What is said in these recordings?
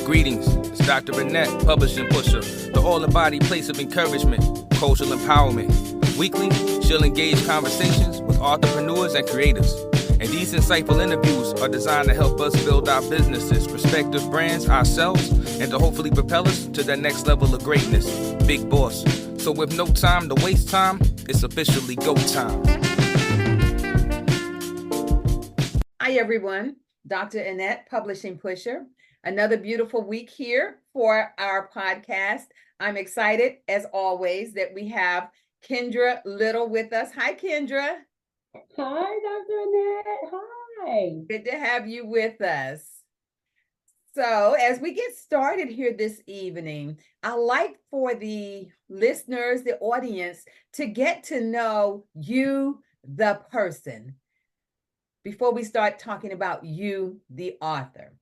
Greetings, it's Dr. Annette, publishing pusher, the all-in-body place of encouragement, cultural empowerment. Weekly, she'll engage conversations with entrepreneurs and creators. And these insightful interviews are designed to help us build our businesses, respective brands, ourselves, and to hopefully propel us to that next level of greatness. Big boss. So with no time to waste time, it's officially go time. Hi, everyone. Dr. Annette, publishing pusher. Another beautiful week here for our podcast. I'm excited, as always, that we have Kendra Little with us. Hi, Kendra. Hi, Dr. Annette. Hi. Good to have you with us. So as we get started here this evening, I like for the listeners, the audience, to get to know you, the person, before we start talking about you, the author.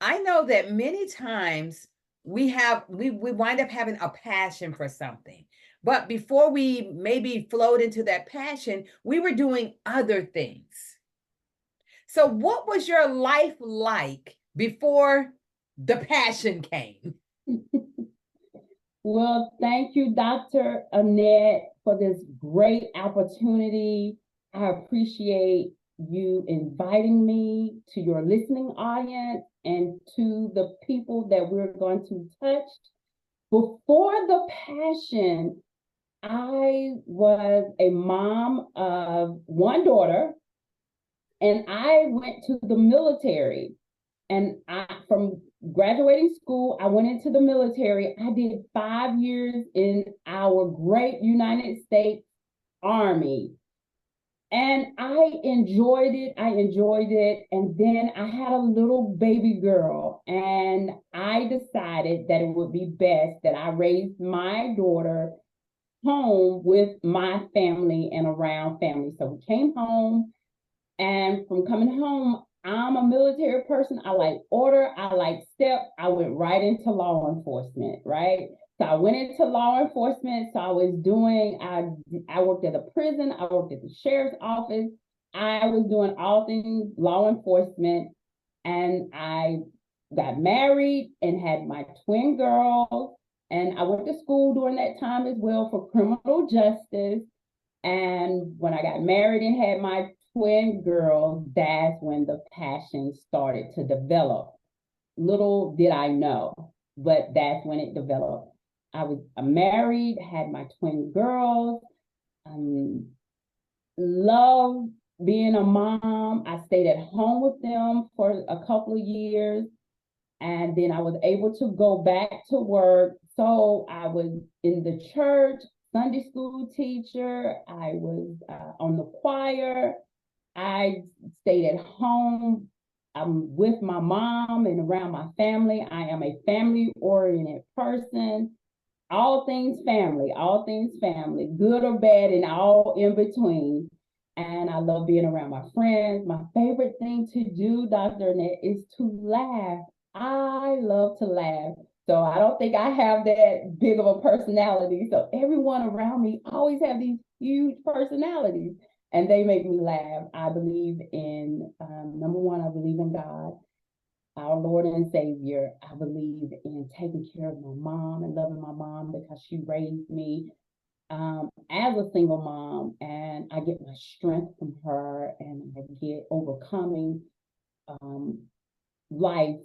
I know that many times we wind up having a passion for something. But before we maybe flowed into that passion, we were doing other things. So what was your life like before the passion came? Well, thank you, Dr. Annette, for this great opportunity. I appreciate you inviting me to your listening audience and to the people that we're going to touch. Before the passion, I was a mom of one daughter, and I went to the military. And from graduating school, I went into the military. I did 5 years in our great United States Army. And I enjoyed it. And then I had a little baby girl, and I decided that it would be best that I raised my daughter home with my family and around family. So we came home, and from coming home, I'm a military person. I like order. I like step. I went right into law enforcement, right? So I went into law enforcement. So I worked at a prison. I worked at the sheriff's office. I was doing all things law enforcement. And I got married and had my twin girls. And I went to school during that time as well for criminal justice. And when I got married and had my twin girls, that's when the passion started to develop. Little did I know, but that's when it developed. I was married, had my twin girls, loved being a mom. I stayed at home with them for a couple of years, and then I was able to go back to work. So I was in the church, Sunday school teacher. I was on the choir. I stayed at home with my mom and around my family. I am a family-oriented person. All things family, good or bad and all in between. And I love being around my friends. My favorite thing to do, Dr. Annette, is to laugh. I love to laugh. So I don't think I have that big of a personality. So everyone around me always have these huge personalities, and they make me laugh. I believe in, number one, I believe in God, our Lord and Savior. I believe in taking care of my mom and loving my mom because she raised me as a single mom, and I get my strength from her, and I get overcoming life,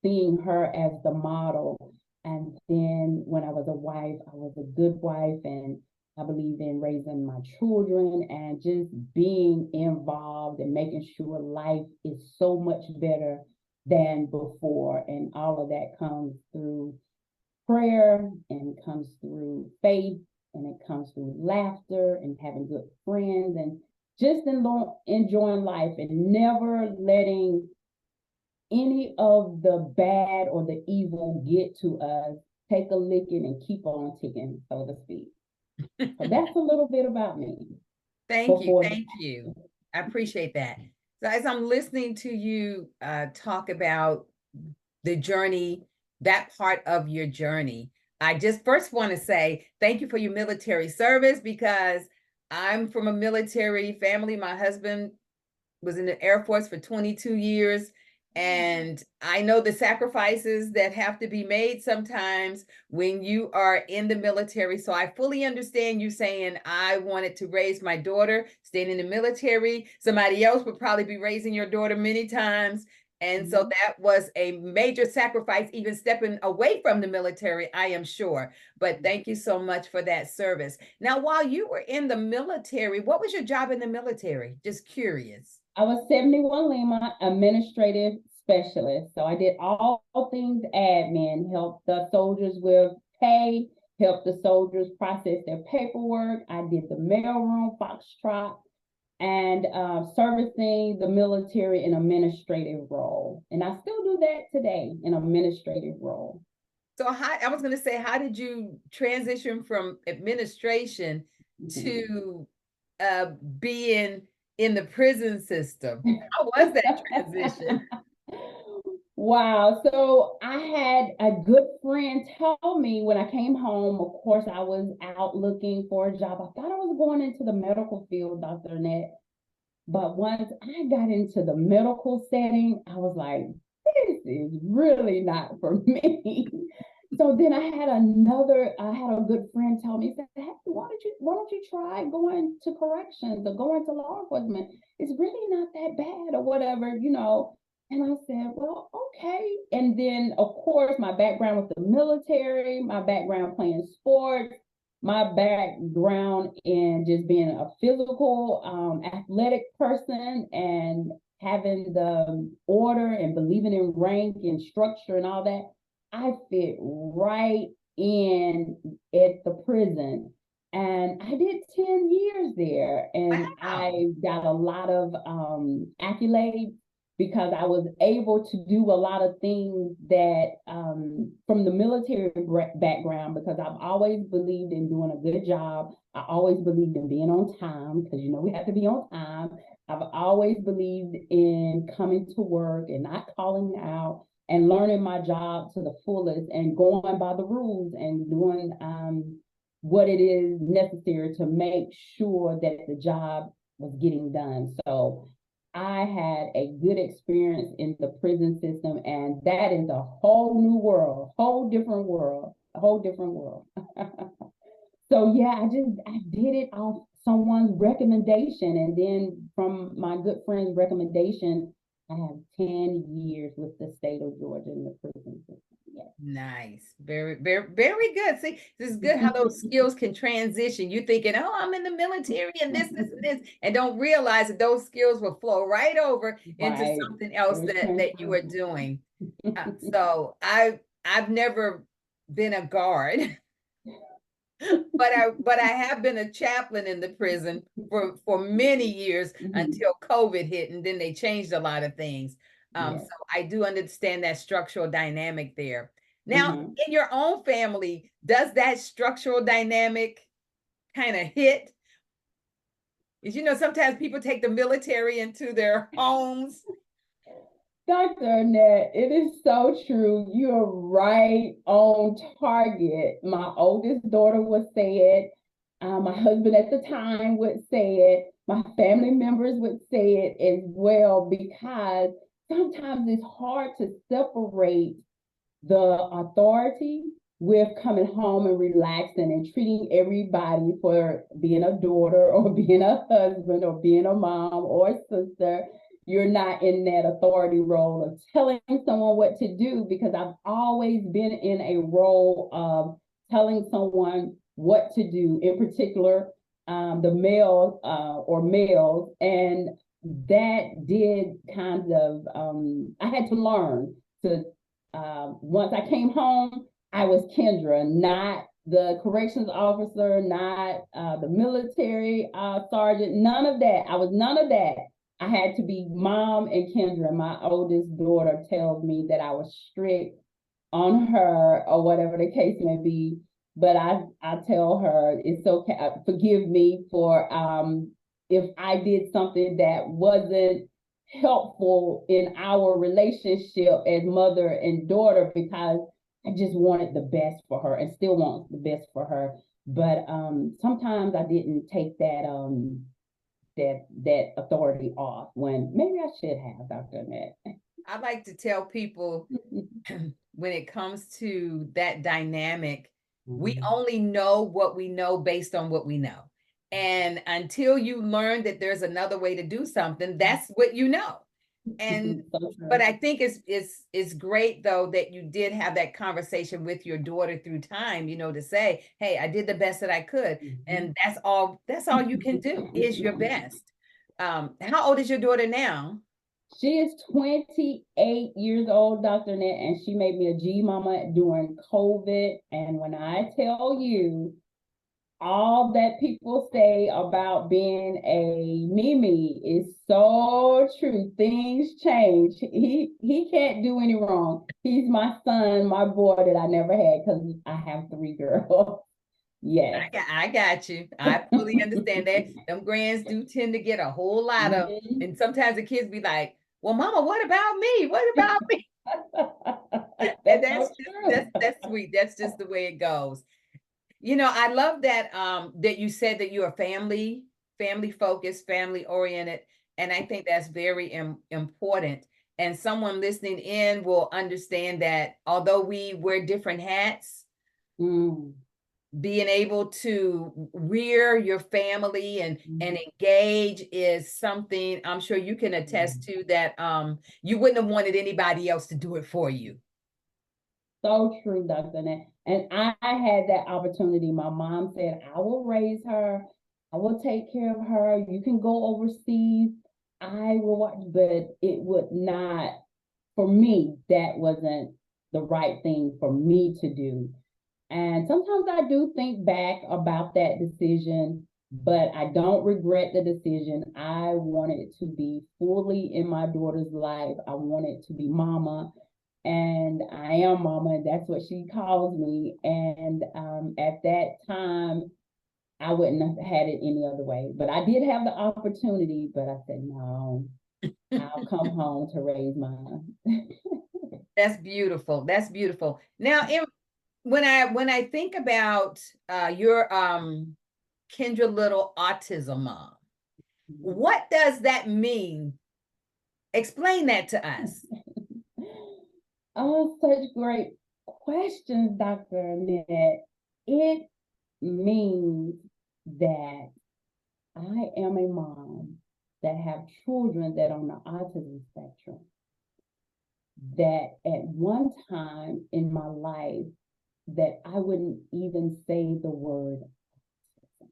seeing her as the model. And then when I was a wife, I was a good wife, and I believe in raising my children and just being involved and making sure life is so much better than before. And all of that comes through prayer, and it comes through faith, and it comes through laughter and having good friends, and just enjoying life and never letting any of the bad or the evil get to us. Take a licking and keep on ticking, so to speak. So that's a little bit about me. Thank you. I appreciate that. So as I'm listening to you talk about the journey, that part of your journey, I just first want to say thank you for your military service, because I'm from a military family. My husband was in the Air Force for 22 years. And I know the sacrifices that have to be made sometimes when you are in the military. So I fully understand you saying, I wanted to raise my daughter, staying in the military. Somebody else would probably be raising your daughter many times. And so that was a major sacrifice, even stepping away from the military, I am sure. But thank you so much for that service. Now, while you were in the military, what was your job in the military? Just curious. I was 71 Lima administrative specialist. So I did all things admin, helped the soldiers with pay, helped the soldiers process their paperwork. I did the mailroom, foxtrot, and servicing the military in administrative role. And I still do that today in administrative role. So I was going to say, how did you transition from administration to being in the prison system? How was that transition? Wow. So I had a good friend tell me when I came home, of course, I was out looking for a job. I thought I was going into the medical field, Dr. Annette. But once I got into the medical setting, I was like, this is really not for me. So then I had a good friend tell me, said, hey, why don't you try going to corrections or going to law enforcement? It's really not that bad or whatever, you know. And I said, well, okay. And then, of course, my background with the military, my background playing sports, my background in just being a physical, athletic person and having the order and believing in rank and structure and all that, I fit right in at the prison. And I did 10 years there, and Wow. I got a lot of accolades because I was able to do a lot of things that from the military background, because I've always believed in doing a good job. I always believed in being on time, because you know we have to be on time. I've always believed in coming to work and not calling out and learning my job to the fullest and going by the rules and doing what it is necessary to make sure that the job was getting done. So I had a good experience in the prison system, and that is a whole new world, whole different world, a whole different world. So yeah, I did it off someone's recommendation, and then from my good friend's recommendation, I have 10 years with the state of Georgia in the prison system. Yes. Nice. Very, very, very good. See, this is good how those skills can transition. You thinking, oh, I'm in the military and this, and don't realize that those skills will flow right over into something else that you are doing. So I've never been a guard. But I have been a chaplain in the prison for many years until COVID hit, and then they changed a lot of things. So I do understand that structural dynamic there. Now, in your own family, does that structural dynamic kind of hit? Because you know, sometimes people take the military into their homes. Dr. Annette, it is so true. You're right on target. My oldest daughter would say it. My husband at the time would say it. My family members would say it as well, because sometimes it's hard to separate the authority with coming home and relaxing and treating everybody for being a daughter or being a husband or being a mom or a sister. You're not in that authority role of telling someone what to do, because I've always been in a role of telling someone what to do, in particular, the male or males. And that did kind of, I had to learn to, once I came home, I was Kendra, not the corrections officer, not the military sergeant, none of that. I was none of that. I had to be mom and Kendra. My oldest daughter tells me that I was strict on her or whatever the case may be. But I tell her it's okay. Forgive me for if I did something that wasn't helpful in our relationship as mother and daughter, because I just wanted the best for her and still want the best for her. But sometimes I didn't take that that authority off when maybe I should have, Dr. Annette. I like to tell people when it comes to that dynamic, we only know what we know based on what we know. And until you learn that there's another way to do something, that's what you know. And but I think it's great though that you did have that conversation with your daughter through time, to say, hey, I did the best that I could. And that's all you can do is your best. How old is your daughter now? She is 28 years old, Dr. Annette, and she made me a G mama during COVID. And when I tell you all that people say about being a Mimi is so true. Things change. He can't do any wrong. He's my son, my boy that I never had because I have 3 girls. Yes. I got you. I fully understand that. Them grands do tend to get a whole lot of, and sometimes the kids be like, well, mama, what about me? What about me? And that's sweet. That's just the way it goes. I love that that you said that you're family focused, family oriented, and I think that's very important. And someone listening in will understand that although we wear different hats, being able to rear your family and engage is something I'm sure you can attest to, that you wouldn't have wanted anybody else to do it for you. So true, Dr. Annette. And I had that opportunity. My mom said, I will raise her. I will take care of her. You can go overseas. I will watch, but it would not, for me, that wasn't the right thing for me to do. And sometimes I do think back about that decision, but I don't regret the decision. I wanted to be fully in my daughter's life. I wanted to be mama. And I am mama, and that's what she calls me. And at that time, I wouldn't have had it any other way. But I did have the opportunity, but I said, no, I'll come home to raise mine. That's beautiful. That's beautiful. Now, when I think about your Kendra Little autism mom, what does that mean? Explain that to us. Oh, such great questions, Dr. Annette. It means that I am a mom that have children that are on the autism spectrum. That at one time in my life, that I wouldn't even say the word autism.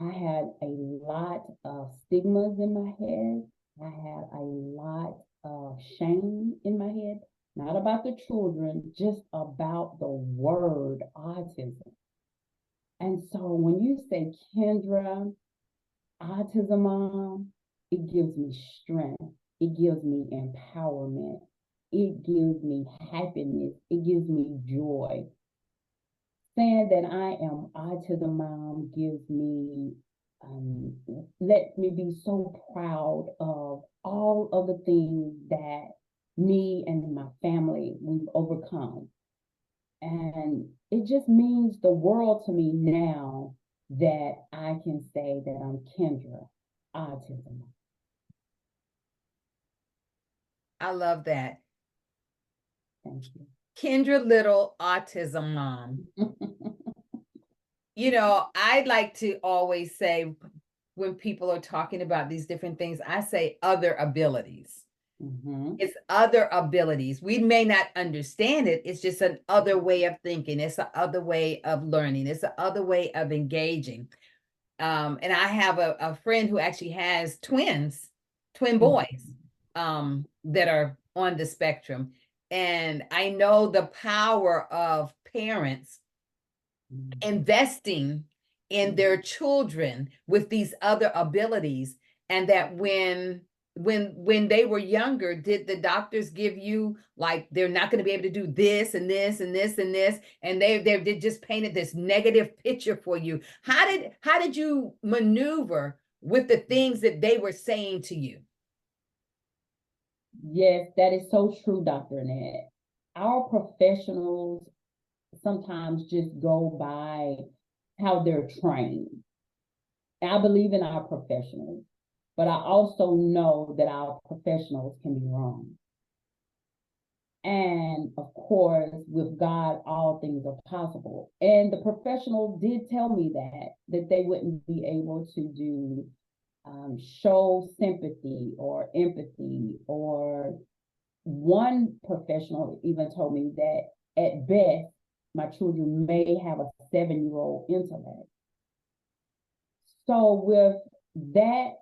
I had a lot of stigmas in my head. I had a lot of shame in my head, not about the children, just about the word autism. And so when you say, Kendra, autism mom, it gives me strength. It gives me empowerment. It gives me happiness. It gives me joy. Saying that I am autism mom gives me, let me be so proud of all of the things that me and my family, we've overcome. And it just means the world to me now that I can say that I'm Kendra, autism. I love that. Thank you. Kendra Little autism mom. I like to always say when people are talking about these different things, I say other abilities. It's other abilities. We may not understand it. It's just an other way of thinking. It's an other way of learning. It's an other way of engaging. And I have a friend who actually has twin boys that are on the spectrum. And I know the power of parents investing in their children with these other abilities, and that when they were younger, did the doctors give you, like, they're not going to be able to do this and this and this and this, and they just painted this negative picture for you? How did you maneuver with the things that they were saying to you? Yes, that is so true, Dr. Annette. Our professionals sometimes just go by how they're trained. I believe in our professionals. but I also know that our professionals can be wrong. And of course, with God, all things are possible. And the professional did tell me that they wouldn't be able to do show sympathy or empathy, or one professional even told me that at best, my children may have a 7-year-old intellect. So with that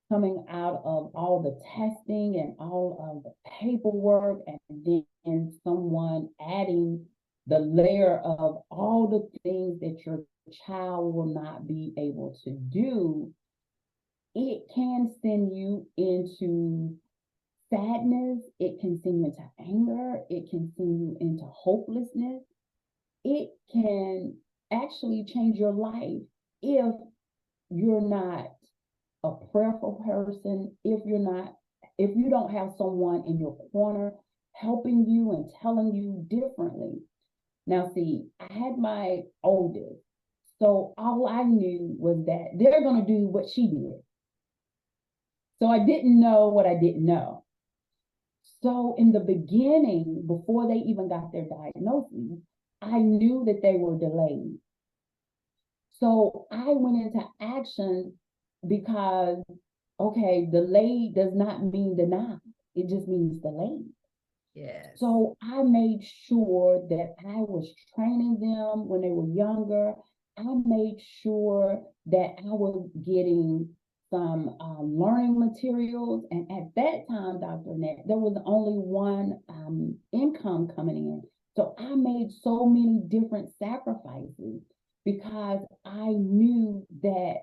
coming out of all the testing and all of the paperwork, and then someone adding the layer of all the things that your child will not be able to do, it can send you into sadness, it can send you into anger, it can send you into hopelessness. It can actually change your life if you're not a prayerful person, if you don't have someone in your corner helping you and telling you differently. Now, see, I had my oldest, so all I knew was that they're going to do what she did. So I didn't know what I didn't know. So in the beginning, before they even got their diagnosis, I knew that they were delayed. So I went into action because, okay, delayed does not mean denied. It just means delayed. Yes. So I made sure that I was training them when they were younger. I made sure that I was getting some learning materials. And at that time, Dr. Annette, there was only one income coming in. So I made so many different sacrifices because I knew that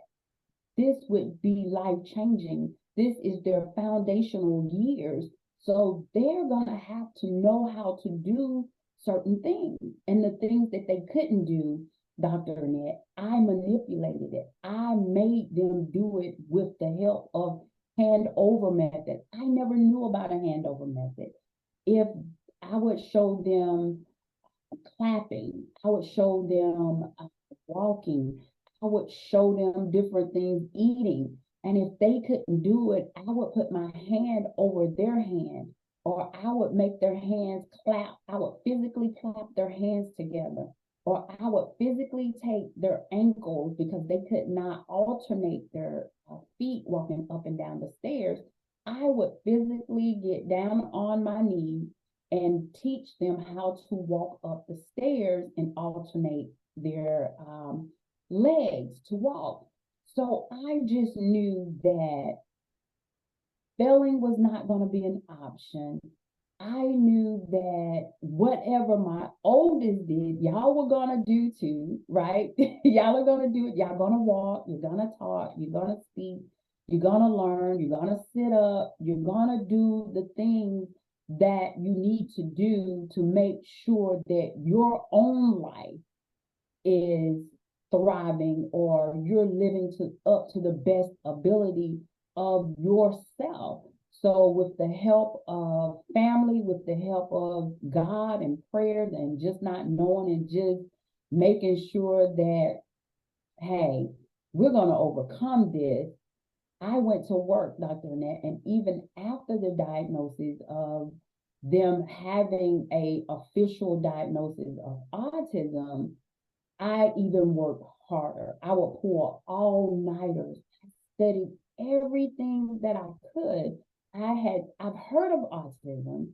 this would be life-changing. This is their foundational years. So they're going to have to know how to do certain things. And the things that they couldn't do, Dr. Annette, I manipulated it. I made them do it with the help of handover method. I never knew about a handover method. If I would show them clapping, I would show them walking, I would show them different things, eating. And if they couldn't do it, I would put my hand over their hand, or I would make their hands clap. I would physically clap their hands together, or I would physically take their ankles because they could not alternate their feet walking up and down the stairs. I would physically get down on my knees and teach them how to walk up the stairs and alternate their legs to walk. So I just knew that failing was not going to be an option. I knew that whatever my oldest did, y'all were going to do too, right? Y'all are going to do it. Y'all going to walk, you're going to talk, you're going to speak, you're going to learn, you're going to sit up, you're going to do the things that you need to do to make sure that your own life is thriving, or you're living up to the best ability of yourself. So with the help of family, with the help of God and prayers, and just not knowing and just making sure that, hey, we're going to overcome this, I went to work, Dr. Annette, and even after the diagnosis of them having a official diagnosis of autism, I even worked harder. I would pull all-nighters. I studied everything that I could. I've heard of autism,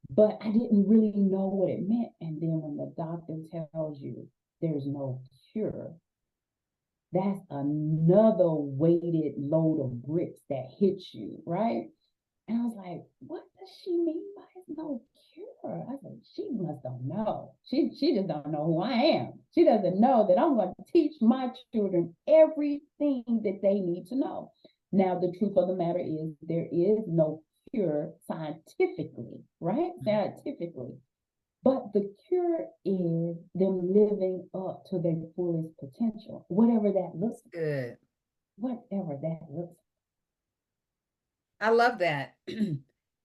but I didn't really know what it meant. And then when the doctor tells you there's no cure, that's another weighted load of bricks that hits you, right? And I was like, what does she mean by no cure? I said, she must don't know. She just don't know who I am. She doesn't know that I'm going to teach my children everything that they need to know. Now, the truth of the matter is there is no cure scientifically, right? Scientifically. But the cure is them living up to their fullest potential, whatever that looks like. Good. Whatever that looks like. I love that.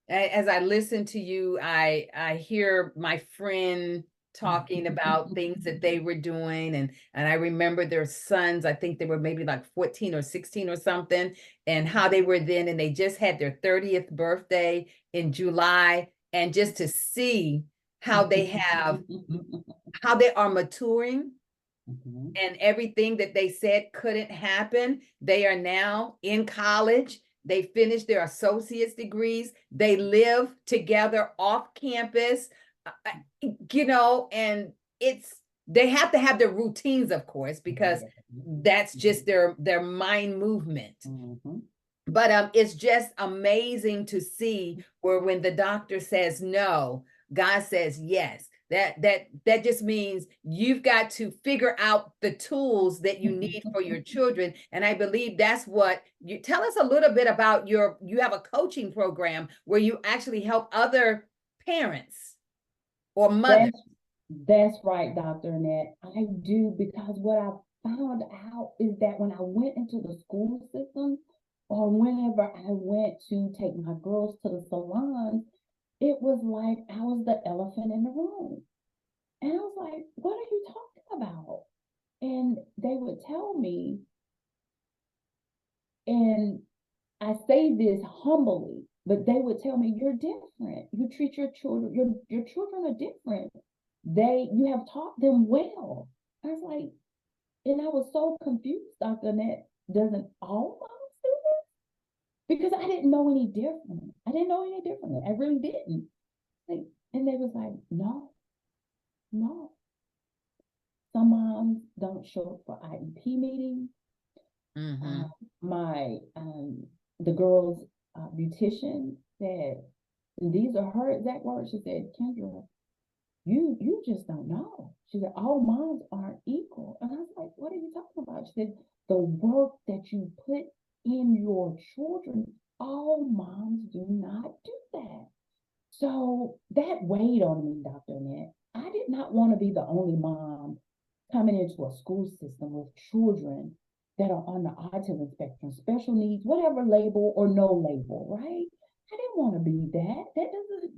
As I listen to you, I hear my friend talking about things that they were doing. And I remember their sons, I think they were maybe like 14 or 16 or something, and how they were then, and they just had their 30th birthday in July. And just to see how they are maturing, and everything that they said couldn't happen, they are now in college. They finished their associate's degrees. They live together off campus, and they have to have their routines, of course, because that's just their mind movement. But it's just amazing to see where when the doctor says no, God says yes. That just means you've got to figure out the tools that you need for your children. And I believe that's what you tell us a little bit about. You have a coaching program where you actually help other parents or mothers. That's right, Dr. Annette. I do, because what I found out is that when I went into the school system, or whenever I went to take my girls to the salon, it was like I was the elephant in the room. And I was like, what are you talking about? And they would tell me, and I say this humbly, but they would tell me, you're different. You treat your children, your children are different. You have taught them well. I was like, and I was so confused, Dr. Annette, doesn't all moms do this? Because I didn't know any different. I didn't know any different. I really didn't. And they was like, no. Some moms don't show up for IEP meetings. The girl's beautician said, and these are her exact words. She said, Kendra, you just don't know. She said, all moms aren't equal. And I was like, what are you talking about? She said, the work that you put in your children, all moms do not do that. So that weighed on me, Dr. Annette. I did not want to be the only mom coming into a school system with children that are on the autism spectrum, special needs, whatever label or no label, right? I didn't want to be that.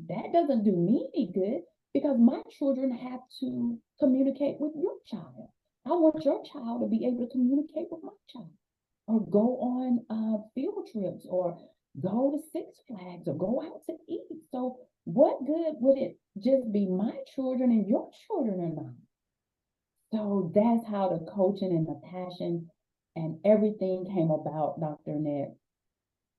That doesn't do me any good, because my children have to communicate with your child. I want your child to be able to communicate with my child, or go on field trips, or go to Six Flags, or go out to eat. So what good would it just be my children and your children or not? So that's how the coaching and the passion and everything came about, Dr. Annette.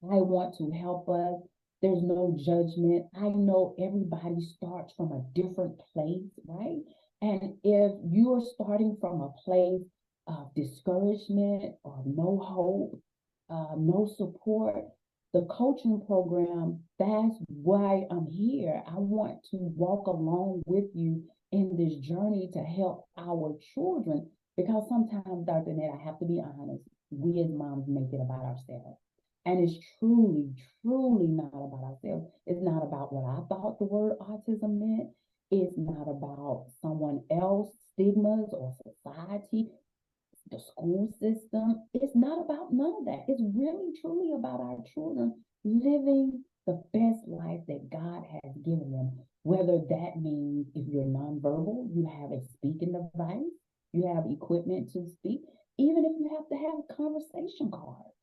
I want to help us. There's no judgment. I know everybody starts from a different place, right? And if you are starting from a place of discouragement or no hope, no support, the coaching program, that's why I'm here. I want to walk along with you in this journey to help our children, because sometimes, Dr. Annette, I have to be honest, we as moms make it about ourselves. And it's truly, truly not about ourselves. It's not about what I thought the word autism meant. It's not about someone else, stigmas or society, the school system. It's not about none of that. It's really, truly about our children living the best life that God has given them. Whether that means, if you're nonverbal, you have a speaking device, you have equipment to speak, even if you have to have conversation cards.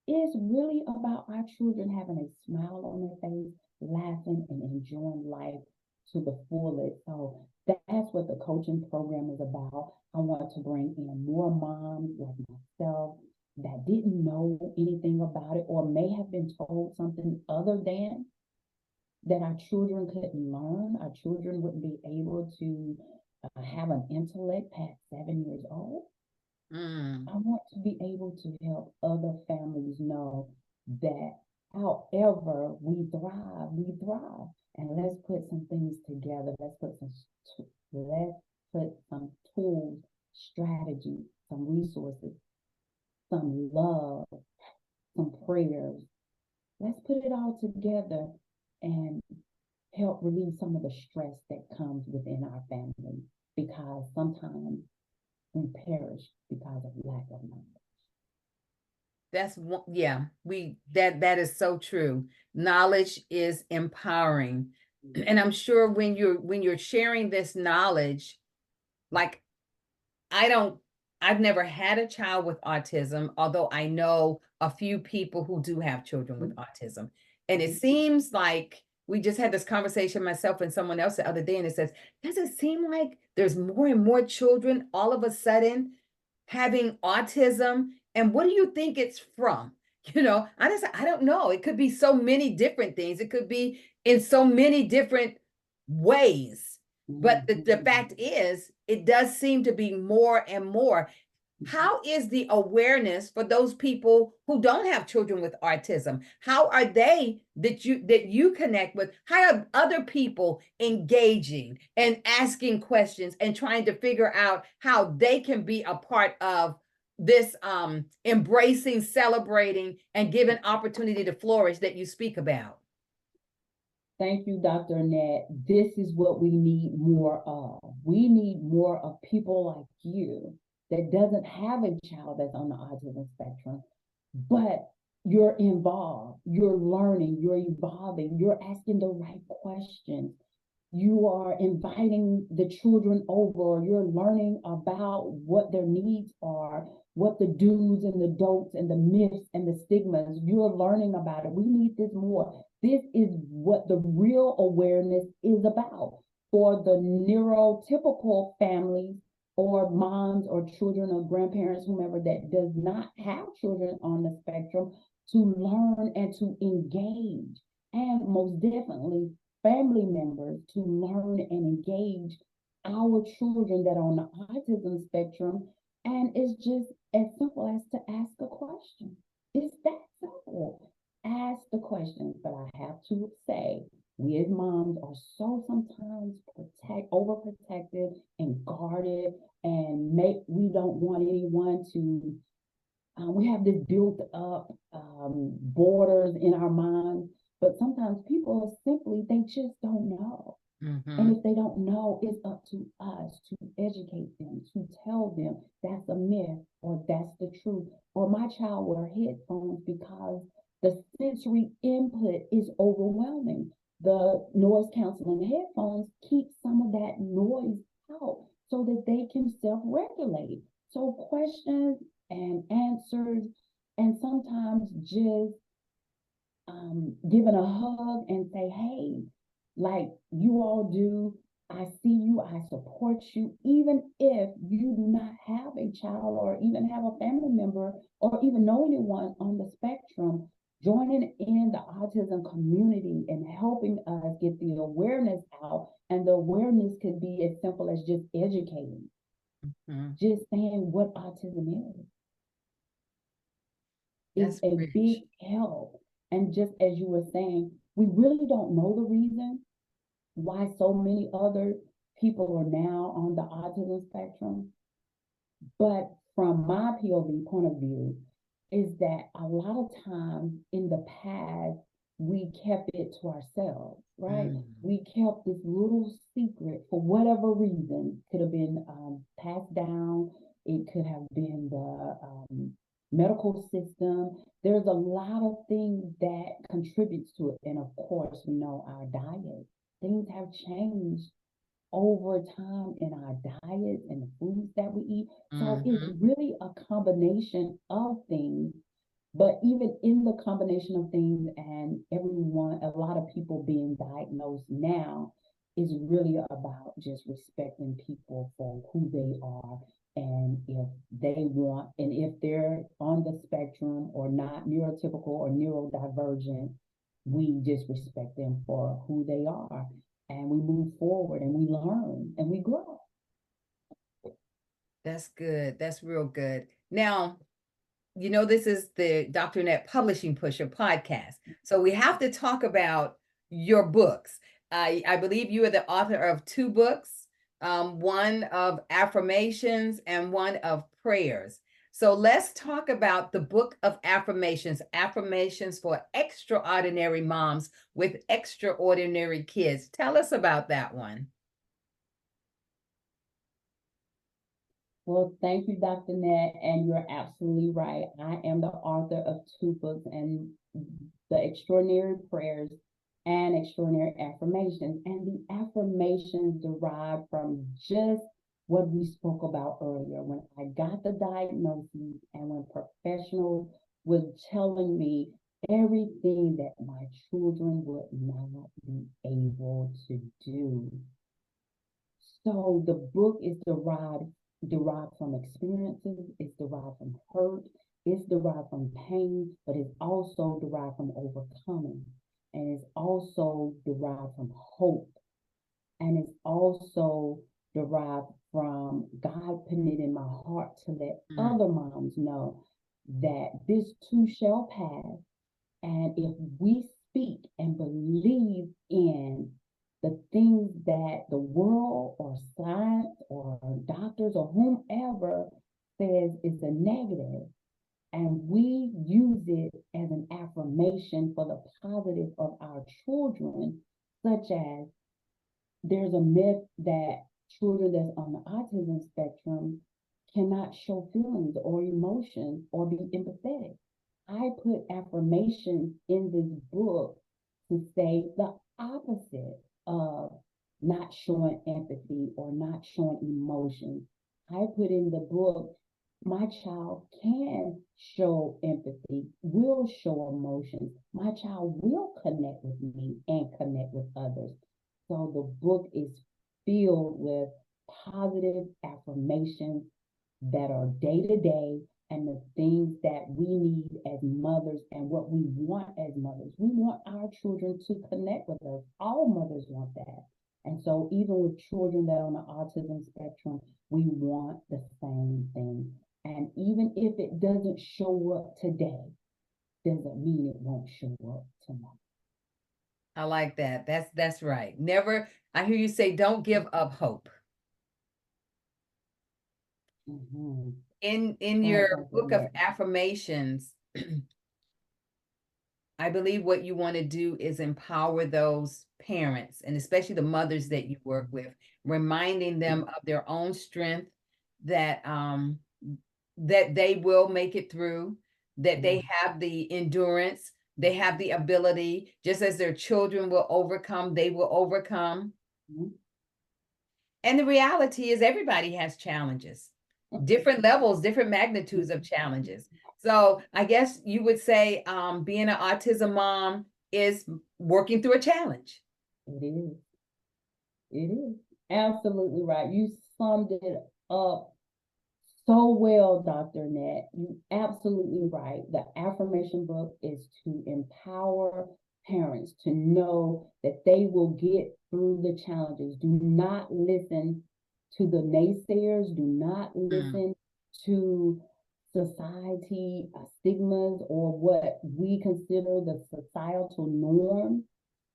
It's really about our children having a smile on their face, laughing and enjoying life to the fullest. So that's what the coaching program is about. I want to bring in more moms like myself that didn't know anything about it, or may have been told something other than that our children couldn't learn. Our children wouldn't be able to have an intellect past 7 years old. I want to be able to help other families know that however we thrive. And let's put some things together. Let's put some tools, strategies, some resources, some love, some prayers. Let's put it all together and help relieve some of the stress that comes within our family, because sometimes we perish because of lack of knowledge. That's one, yeah, that is so true. Knowledge is empowering. And I'm sure when you're sharing this knowledge, like I've never had a child with autism, although I know a few people who do have children with autism. And it seems like we just had this conversation, myself and someone else the other day, and it says, does it seem like there's more and more children all of a sudden having autism? And what do you think it's from? I don't know. It could be so many different things. It could be in so many different ways. But the fact is, it does seem to be more and more. How is the awareness for those people who don't have children with autism? How are they that you connect with? How are other people engaging and asking questions and trying to figure out how they can be a part of this embracing, celebrating, and giving opportunity to flourish that you speak about? Thank you, Dr. Annette. This is what we need more of. We need more of people like you that doesn't have a child that's on the autism spectrum, but you're involved, you're learning, you're evolving, you're asking the right questions. You are inviting the children over, you're learning about what their needs are, what the do's and the don'ts and the myths and the stigmas. You're learning about it. We need this more. This is what the real awareness is about for the neurotypical families or moms or children or grandparents, whomever that does not have children on the spectrum, to learn and to engage. And most definitely, family members to learn and engage our children that are on the autism spectrum. And it's just as simple as to ask a question. It's that simple. Ask the questions. But I have to say, we as moms are so sometimes overprotective and guarded, and we don't want anyone to. We have this built up borders in our minds, but sometimes people they just don't know. And if they don't know, it's up to us to educate them, to tell them that's a myth or that's the truth. Or my child wear headphones because the sensory input is overwhelming. The noise canceling headphones keep some of that noise out so that they can self-regulate. So questions and answers, and sometimes just giving a hug and say, hey, like you all do, I see you, I support you, even if you do not have a child or even have a family member or even know anyone on the spectrum. Joining in the autism community and helping us get the awareness out. And the awareness could be as simple as just educating, just saying what autism is. It's a big help. And just as you were saying, we really don't know the reason why so many other people are now on the autism spectrum. But from my POV point of view, is that a lot of times in the past, we kept it to ourselves, right? We kept this little secret for whatever reason. Could have been passed down. It could have been the medical system. There's a lot of things that contributes to it. And of course, we know our diet. Things have changed over time in our diet and the foods that we eat. So it's really a combination of things. But even in the combination of things and a lot of people being diagnosed now is really about just respecting people for who they are. And if they want, and if they're on the spectrum or not neurotypical or neurodivergent, we just respect them for who they are. And we move forward and we learn and we grow. That's good. That's real good. Now, this is the Dr. Annette Publishing Pusher podcast. So we have to talk about your books. I believe you are the author of 2 books, one of affirmations and one of prayers. So let's talk about the book of affirmations for extraordinary moms with extraordinary kids. Tell us about that one. Well, thank you, Dr. Annette, and you're absolutely right. I am the author of 2 books, and the Extraordinary Prayers and extraordinary affirmations. And the affirmations derive from just what we spoke about earlier. When I got the diagnosis and when professionals was telling me everything that my children would not be able to do. So the book is derived from experiences, it's derived from hurt, it's derived from pain, but it's also derived from overcoming. And it's also derived from hope. And it's also derived from God putting it in my heart to let other moms know that this too shall pass. And if we speak and believe in the things that the world or science or doctors or whomever says is a negative, and we use it as an affirmation for the positive of our children, such as there's a myth that children that's on the autism spectrum cannot show feelings or emotions or be empathetic. I put affirmations in this book to say the opposite of not showing empathy or not showing emotions. I put in the book, my child can show empathy, will show emotions. My child will connect with me and connect with others. So the book is filled with positive affirmations that are day to day and the things that we need as mothers and what we want as mothers. We want our children to connect with us. All mothers want that. And so even with children that are on the autism spectrum, we want the same thing. And even if it doesn't show up today, doesn't mean it won't show up tomorrow. I like that. That's right. Never, I hear you say, don't give up hope. Mm-hmm. In your book of affirmations, I believe what you want to do is empower those parents, and especially the mothers that you work with, reminding them of their own strength, that that they will make it through, that they have the endurance, they have the ability, just as their children will overcome, they will overcome. And the reality is everybody has challenges, different levels, different magnitudes of challenges. So I guess you would say being an autism mom is working through a challenge. It is. It is. Absolutely right. You summed it up so well, Dr. Annette. You're absolutely right. The affirmation book is to empower parents to know that they will get through the challenges. Do not listen to the naysayers. Do not listen to society stigmas or what we consider the societal norm.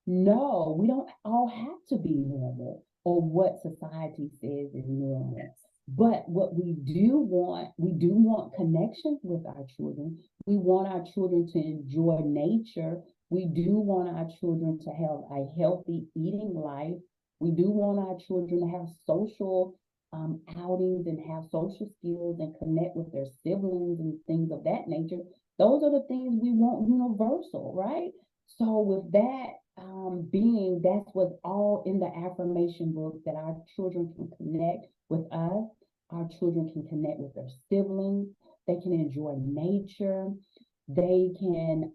No, we don't all have to be normal or what society says is normal. Yes. But what we do want connections with our children. We want our children to enjoy nature. We do want our children to have a healthy eating life. We do want our children to have social outings and have social skills and connect with their siblings and things of that nature. Those are the things we want universal, right? So with that that's what's all in the affirmation book, that our children can connect with us, our children can connect with their siblings, they can enjoy nature, they can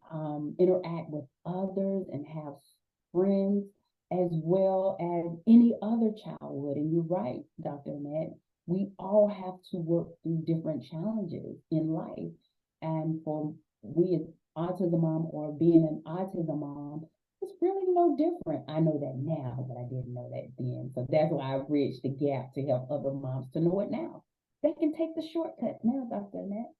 interact with others and have friends as well as any other child would. And you're right, Dr. Annette, we all have to work through different challenges in life. And for we as autism mom or being an autism mom, it's really no different. I know that now, but I didn't know that then. So that's why I bridged the gap to help other moms to know it now. They can take the shortcut now, Dr. Annette.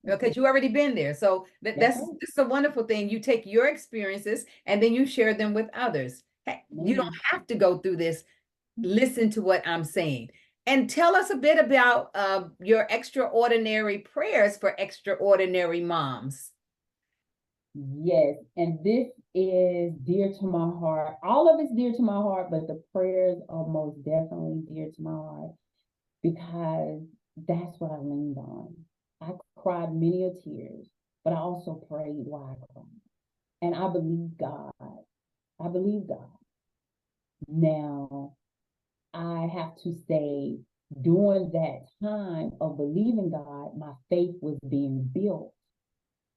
Because you already been there. So that's a wonderful thing. You take your experiences and then you share them with others. Hey, you don't have to go through this. Listen to what I'm saying. And tell us a bit about your extraordinary prayers for extraordinary moms. Yes, and this is dear to my heart. All of it's dear to my heart, but the prayers are most definitely dear to my heart because that's what I leaned on. I cried many a tears, but I also prayed while I cried. And I believe God. believe God. Now, I have to say, during that time of believing God, my faith was being built.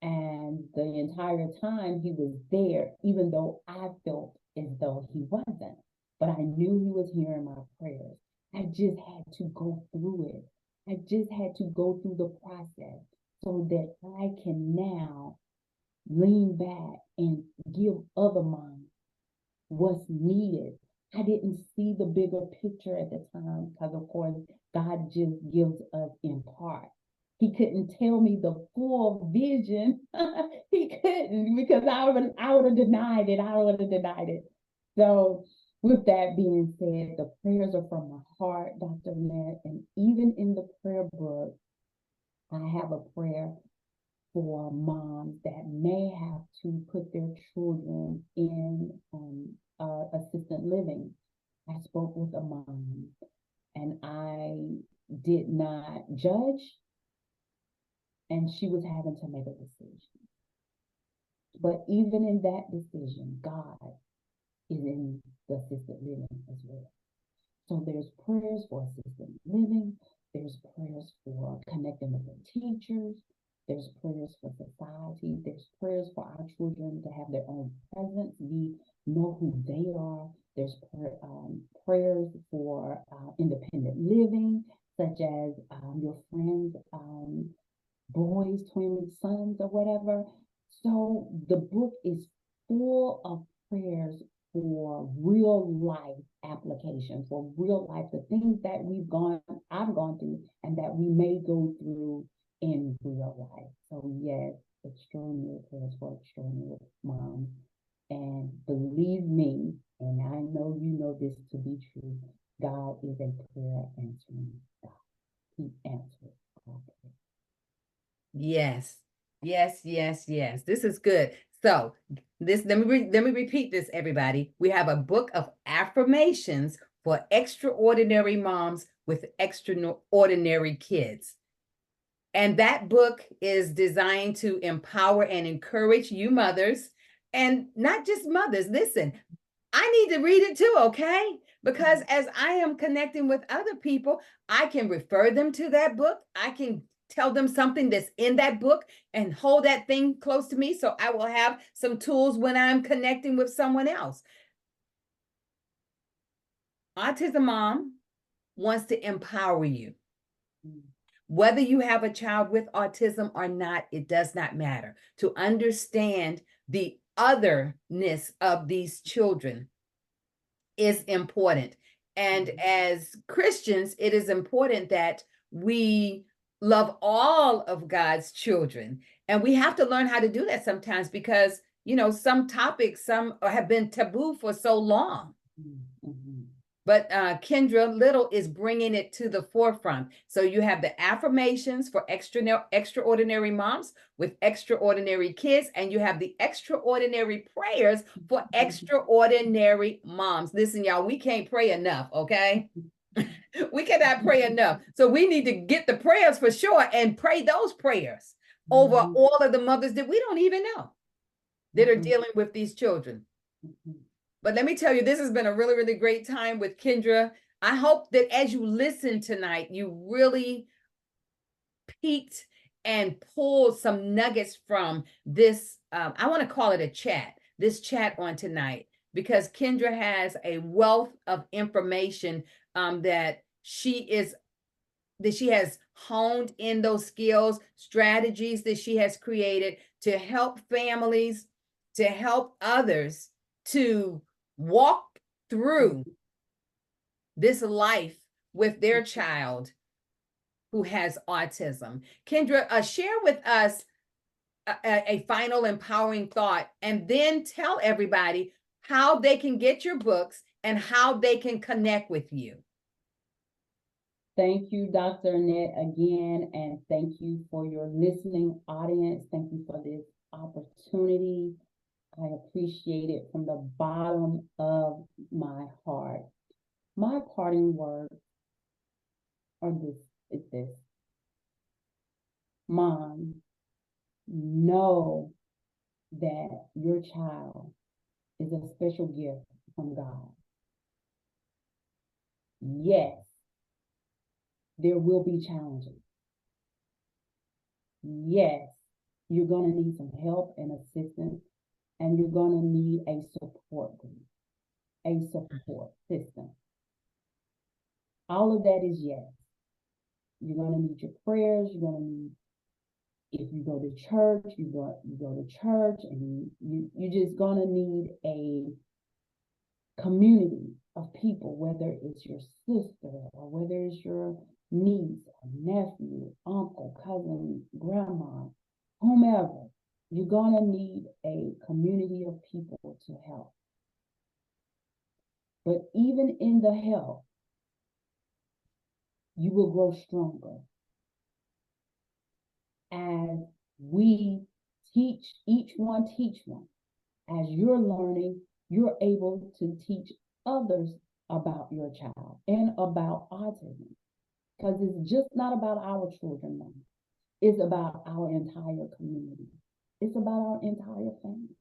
And the entire time he was there, even though I felt as though he wasn't. But I knew he was hearing my prayers. I just had to go through it. I just had to go through the process so that I can now lean back and give other moms what's needed. I didn't see the bigger picture at the time because, of course, God just gives us in part. He couldn't tell me the full vision. He couldn't, because I would have denied it. I would have denied it. So with that being said, the prayers are from my heart, Dr. Annette, and even in the prayer book, I have a prayer for moms that may have to put their children in assisted living. I spoke with a mom and I did not judge, and she was having to make a decision. But even in that decision, God is in the assisted living as well. So there's prayers for assisted living, there's prayers for connecting with the teachers, there's prayers for society, there's prayers for our children to have their own presence, know who they are. There's prayers for independent living, such as your friends' boys, twin sons, or whatever. So the book is full of prayers for real life application, for real life, the things that I've gone through, and that we may go through in real life. So yes, extraordinary prayers for extraordinary moms. And believe me, and I know you know this to be true, God is a prayer answering God. He answers our prayer. Yes, yes, yes, yes. This is good. So let me repeat this, everybody. We have a book of affirmations for extraordinary moms with extraordinary kids. And that book is designed to empower and encourage you mothers, and not just mothers. Listen, I need to read it too, okay? Because as I am connecting with other people, I can refer them to that book. I can tell them something that's in that book and hold that thing close to me, so I will have some tools when I'm connecting with someone else. Autism Mom wants to empower you. Whether you have a child with autism or not, it does not matter. To understand the otherness of these children is important. And as Christians, it is important that we love all of God's children. And we have to learn how to do that sometimes because, some topics, some have been taboo for so long. Mm-hmm. But Kendra Little is bringing it to the forefront. So you have the affirmations for extraordinary moms with extraordinary kids, and you have the extraordinary prayers for extraordinary moms. Listen, y'all, we can't pray enough, okay? We cannot pray enough. So we need to get the prayers for sure and pray those prayers over all of the mothers that we don't even know that are dealing with these children. But let me tell you, this has been a really, really great time with Kendra. I hope that as you listen tonight, you really peeked and pulled some nuggets from this. I want to call it a chat, this chat on tonight, because Kendra has a wealth of information that she has honed in, those skills, strategies that she has created to help families, to help others to walk through this life with their child who has autism. Kendra, share with us a final empowering thought, and then tell everybody how they can get your books and how they can connect with you. Thank you, Dr. Annette, again, and thank you for your listening audience. Thank you for this opportunity. I appreciate it from the bottom of my heart. My parting words are this. Mom, know that your child is a special gift from God. Yes, there will be challenges. Yes, you're going to need some help and assistance, and you're going to need a support group, a support system. All of that is yes. You're going to need your prayers. You're going to need, if you go to church, you go to church, and you're just going to need a community of people, whether it's your sister or whether it's your niece or nephew, uncle, cousin, grandma, whomever. You're going to need a community of people to help. But even in the help, you will grow stronger as we teach one. As you're learning, you're able to teach others about your child and about autism. Because it's just not about our children now. It's about our entire community. It's about our entire family.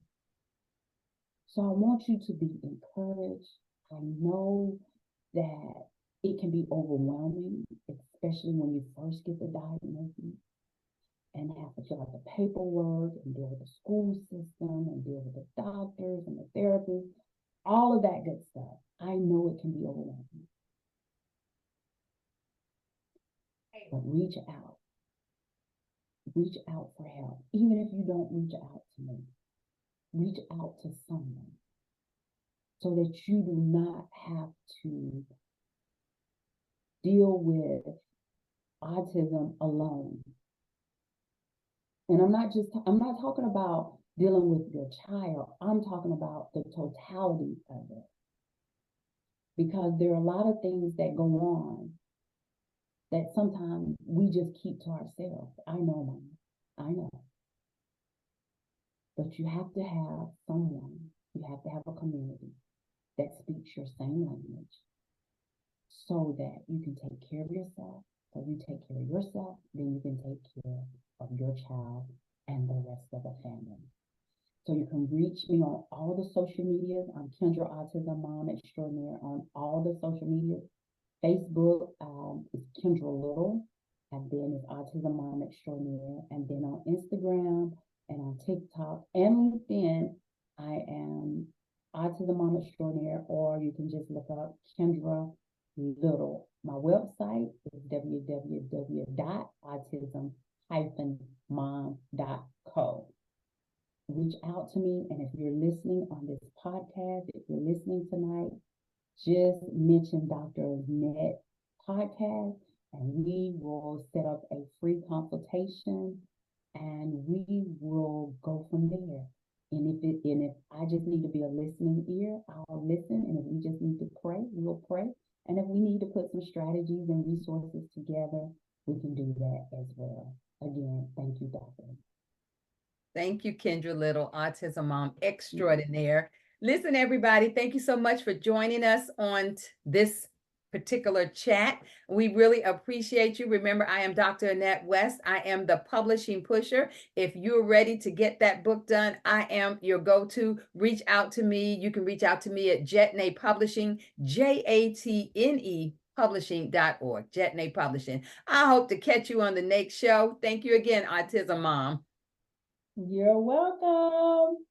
So I want you to be encouraged. I know that it can be overwhelming, especially when you first get the diagnosis and have to fill out the paperwork and deal with the school system and deal with the doctors and the therapists, all of that good stuff. I know it can be overwhelming. But reach out. Reach out for help. Even if you don't reach out to me, reach out to someone so that you do not have to deal with autism alone. And I'm not talking about dealing with your child. I'm talking about the totality of it. Because there are a lot of things that go on that sometimes we just keep to ourselves. I know, Mom. I know. But you have to have someone, you have to have a community that speaks your same language so that you can take care of yourself. So you take care of yourself, then you can take care of your child and the rest of the family. So you can reach me on all the social medias. I'm Kendra, Autism Mom Extraordinaire on all the social medias. Facebook is Kendra Little, and then it's Autism Mom Extraordinaire. And then on Instagram and on TikTok and LinkedIn, I am Autism Mom Extraordinaire, or you can just look up Kendra Little. My website is www.autism-mom.co. Reach out to me, and if you're listening on this podcast, if you're listening tonight, just mention Dr. Annette podcast, and we will set up a free consultation, and we will go from there. And if I just need to be a listening ear, I'll listen. And if we just need to pray, we'll pray. And if we need to put some strategies and resources together, we can do that as well. Again, thank you, Doctor. Thank you, Kendra Little, Autism Mom Extraordinaire. Listen, everybody, thank you so much for joining us on this particular chat. We really appreciate you. Remember, I am Dr. Annette West. I am the publishing pusher. If you're ready to get that book done, I am your go-to. Reach out to me. You can reach out to me at Jetne Publishing, JATNE publishing.org, Jetne Publishing. I hope to catch you on the next show. Thank you again, Autism Mom. You're welcome.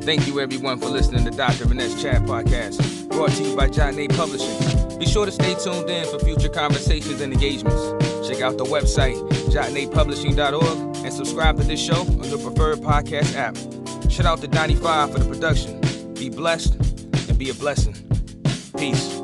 Thank you, everyone, for listening to Dr. Annette's Chat Podcast, brought to you by Jetne Publishing. Be sure to stay tuned in for future conversations and engagements. Check out the website, jetnepublishing.org, and subscribe to this show on your preferred podcast app. Shout out to 95 for the production. Be blessed and be a blessing. Peace.